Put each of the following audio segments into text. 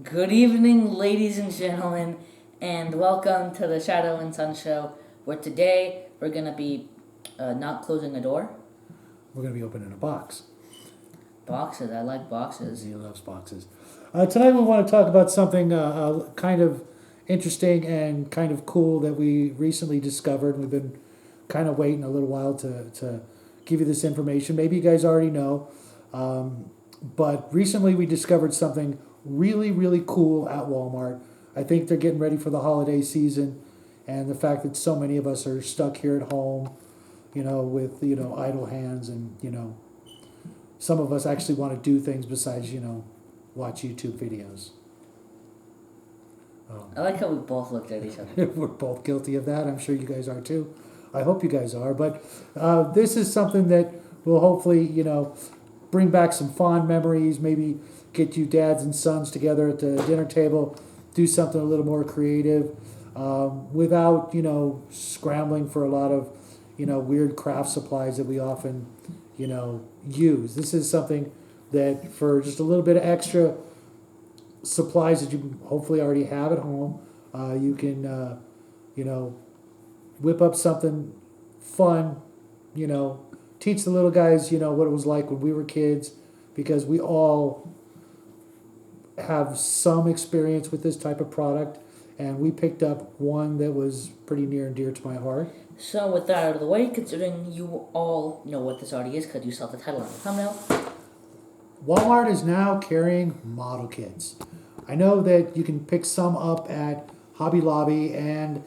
Good evening, ladies and gentlemen, and welcome to the Shadow and Sun Show, where today we're going to be not closing a door. We're going to be opening a box. Boxes, I like boxes. He loves boxes. Tonight we want to talk about something kind of interesting and kind of cool that we recently discovered. We've been kind of waiting a little while to give you this information. Maybe you guys already know, but recently we discovered something really, really cool at Walmart. I think they're getting ready for the holiday season, and the fact that so many of us are stuck here at home, with, idle hands, and, some of us actually want to do things besides, watch YouTube videos. I like how we both looked at each other. We're both guilty of that. I'm sure you guys are too. I hope you guys are. But this is something that will hopefully, bring back some fond memories, maybe get you dads and sons together at the dinner table, do something a little more creative without, scrambling for a lot of, weird craft supplies that we often, use. This is something that for just a little bit of extra supplies that you hopefully already have at home, you can, whip up something fun, teach the little guys, what it was like when we were kids, because we all have some experience with this type of product, and we picked up one that was pretty near and dear to my heart. So, with that out of the way, considering you all know what this already is because you saw the title on the thumbnail, Walmart is now carrying model kits. I know that you can pick some up at Hobby Lobby, and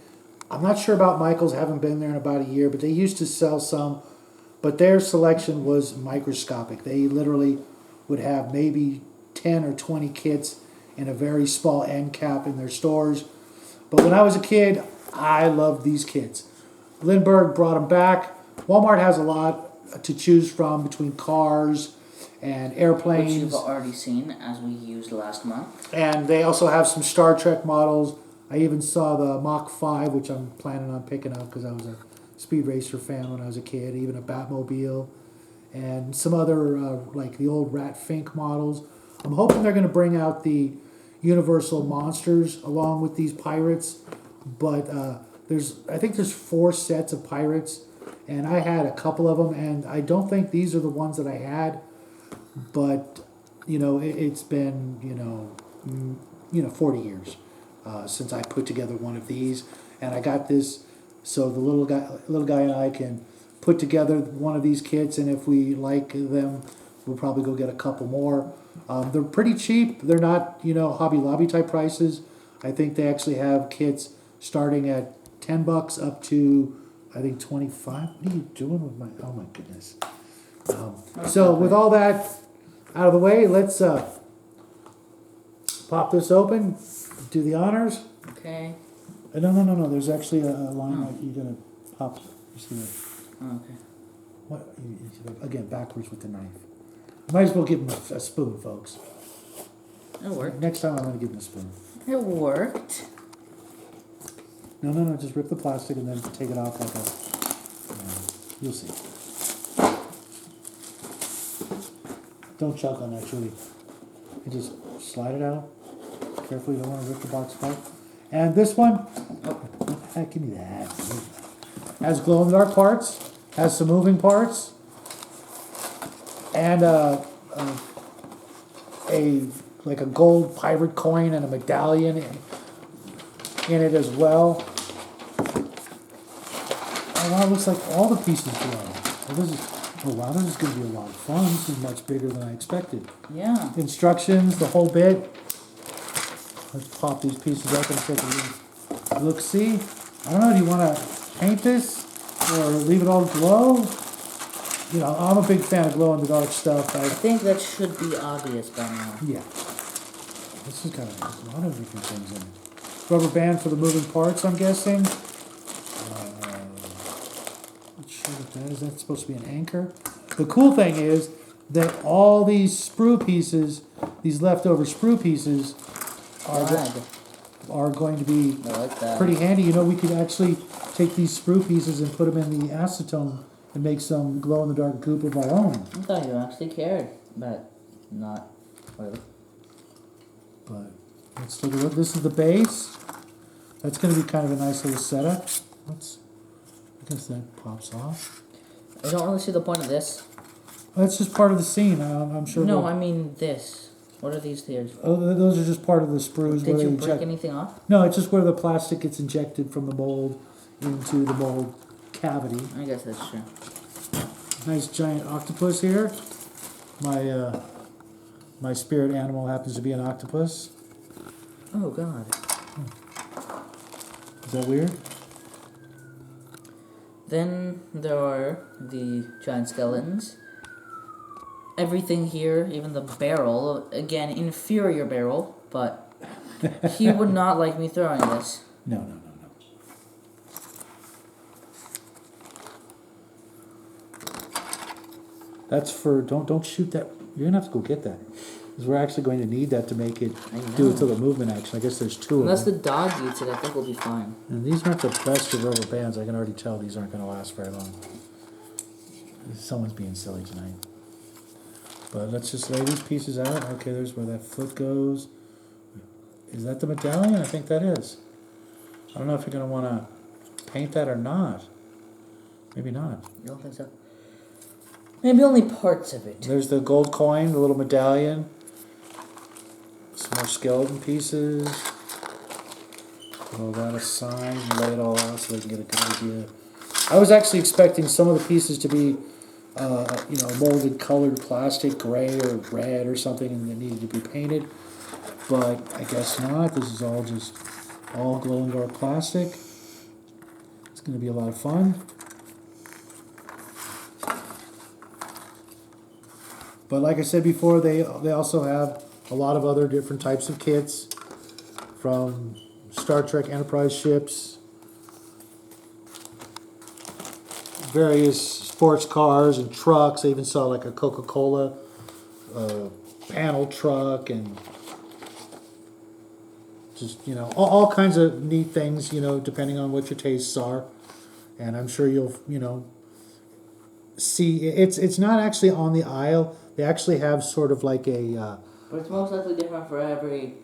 I'm not sure about Michael's, haven't been there in about a year, but they used to sell some, but their selection was microscopic. They literally would have maybe 10 or 20 kits in a very small end cap in their stores. But when I was a kid, I loved these kits. Lindbergh brought them back. Walmart has a lot to choose from between cars and airplanes. which you've already seen as we used last month. And they also have some Star Trek models. I even saw the Mach 5, which I'm planning on picking up because I was a Speed Racer fan when I was a kid. Even a Batmobile. And some other, like the old Rat Fink models. I'm hoping they're going to bring out the Universal Monsters along with these pirates. But I think there's 4 sets of pirates. And I had a couple of them. And I don't think these are the ones that I had. But, it's been, 40 years since I put together one of these. And I got this so the little guy and I can put together one of these kits. And if we like them, we'll probably go get a couple more. They're pretty cheap. They're not, Hobby Lobby type prices. I think they actually have kits starting at $10 up to, I think, 25. What are you doing with oh my goodness. So with all that out of the way, let's pop this open, do the honors. Okay. No. There's actually a line that you're going to pop. You see that? Oh, okay. What? Again, backwards with the knife. Might as well give him a spoon, folks. It worked. Next time I'm going to give him a spoon. It worked. No. Just rip the plastic and then take it off like a... you'll see. Don't choke on that, Julie. You just slide it out. Carefully, you don't want to rip the box apart. And this one... Oh, give me that. Has glow-in-the-dark parts. Has some moving parts. And a gold pirate coin and a medallion in it as well. Oh wow, it looks like all the pieces glow. This is going to be a lot of fun. This is much bigger than I expected. Yeah. Instructions, the whole bit. Let's pop these pieces up and take a look. See, I don't know. Do you want to paint this or leave it all glow? I'm a big fan of glow-in-the-dark stuff. I think that should be obvious by now. Yeah. This has got a lot of different things in it. Rubber band for the moving parts, I'm guessing. Not sure what that is. That's supposed to be an anchor. The cool thing is that all these sprue pieces, these leftover sprue pieces, are going to be pretty handy. We could actually take these sprue pieces and put them in the acetone and make some glow-in-the-dark goop of our own. I thought you actually cared, but not really. But Let's take a look. This is the base. That's going to be kind of a nice little setup. I guess that pops off. I don't really see the point of this. That's just part of the scene. I'm sure. No, I mean this. What are these here? Oh, those are just part of the sprues. Did where you they break inject. anything off? No, it's just where the plastic gets injected from the mold into the mold cavity. I guess that's true. Nice giant octopus here. My spirit animal happens to be an octopus. Oh god. Is that weird? Then there are the giant skeletons. Everything here, even the barrel, again, inferior barrel, but he would not like me throwing this. No. That's for, don't shoot that. You're going to have to go get that. Because we're actually going to need that to make it do its little movement action. I guess there's two Unless of them. the dog eats it, I think we'll be fine. And these aren't the best of rubber bands. I can already tell these aren't going to last very long. Someone's being silly tonight. But let's just lay these pieces out. Okay, there's where that foot goes. Is that the medallion? I think that is. I don't know if you're going to want to paint that or not. Maybe not. You don't think so? Maybe only parts of it. There's the gold coin, the little medallion. Some more skeleton pieces. Throw that aside and lay it all out so they can get a good idea. I was actually expecting some of the pieces to be, molded colored plastic, gray or red or something, and they needed to be painted. But I guess not. This is all just all glow in the dark plastic. It's going to be a lot of fun. But like I said before, they also have a lot of other different types of kits, from Star Trek Enterprise ships, various sports cars and trucks. I even saw like a Coca-Cola panel truck, and just, all kinds of neat things, depending on what your tastes are. And I'm sure you'll, see, it's not actually on the aisle. They actually have sort of like a... But it's most likely different for every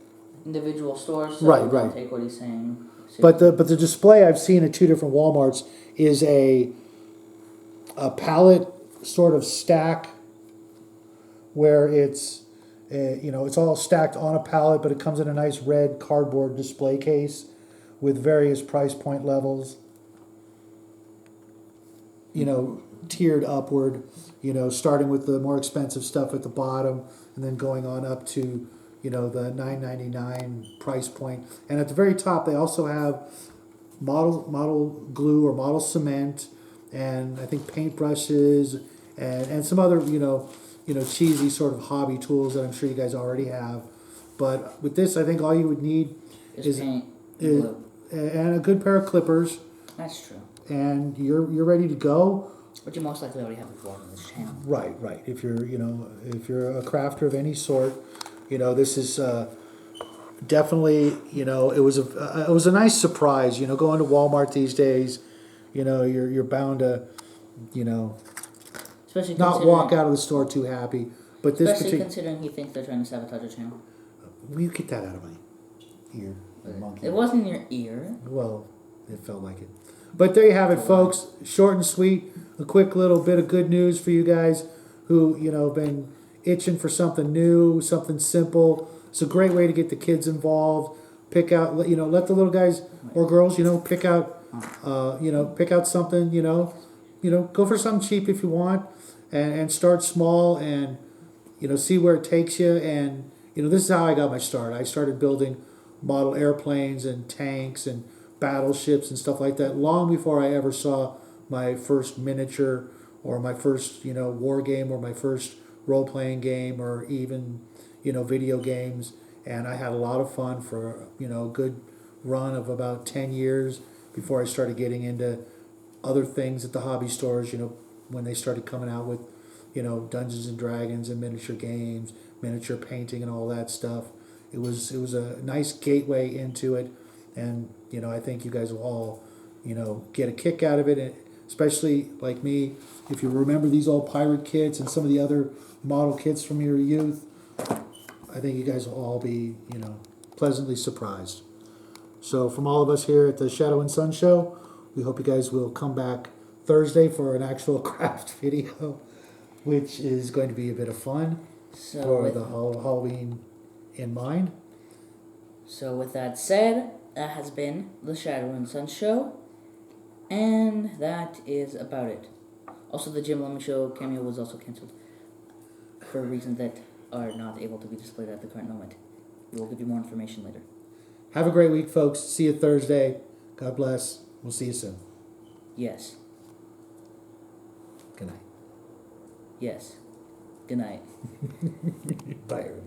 individual store, so Right. don't take what he's saying. But the display I've seen at two different Walmarts is a pallet sort of stack where it's all stacked on a pallet, but it comes in a nice red cardboard display case with various price point levels, tiered upward, starting with the more expensive stuff at the bottom and then going on up to, the $9.99 price point. And at the very top, they also have model glue or model cement, and I think paintbrushes and some other, cheesy sort of hobby tools that I'm sure you guys already have. But with this, I think all you would need is paint, glue. And a good pair of clippers. That's true. And you're ready to go. But you most likely already have before on this channel. Right. If you're a crafter of any sort, this is definitely, it was a nice surprise. Going to Walmart these days, you're bound to, Especially not walk out of the store too happy. But this especially considering he thinks they're trying to sabotage the channel. Will you get that out of my ear, monkey? It wasn't in your ear. Well, it felt like it. But there you have it, folks. Short and sweet. A quick little bit of good news for you guys who, been itching for something new, something simple. It's a great way to get the kids involved. Pick out, let the little guys or girls, pick out, pick out something, go for something cheap if you want, and start small and, see where it takes you. And, this is how I got my start. I started building model airplanes and tanks and battleships and stuff like that long before I ever saw my first miniature or my first war game or my first role-playing game or even video games. And I had a lot of fun for a good run of about 10 years before I started getting into other things at the hobby stores, when they started coming out with Dungeons and Dragons and miniature games, miniature painting and all that stuff. It was a nice gateway into it. And, I think you guys will all, get a kick out of it. And especially like me, if you remember these old pirate kits and some of the other model kits from your youth, I think you guys will all be, pleasantly surprised. So from all of us here at the Shadow and Sun Show, we hope you guys will come back Thursday for an actual craft video, which is going to be a bit of fun So for with, the Halloween in mind. so with that said, that has been the Shadow and Sun Show, and that is about it. Also, the Jim Lemon Show cameo was also cancelled for reasons that are not able to be displayed at the current moment. We will give you more information later. Have a great week, folks. See you Thursday. God bless. We'll see you soon. Yes. Good night. Yes. Good night. Bye, everybody.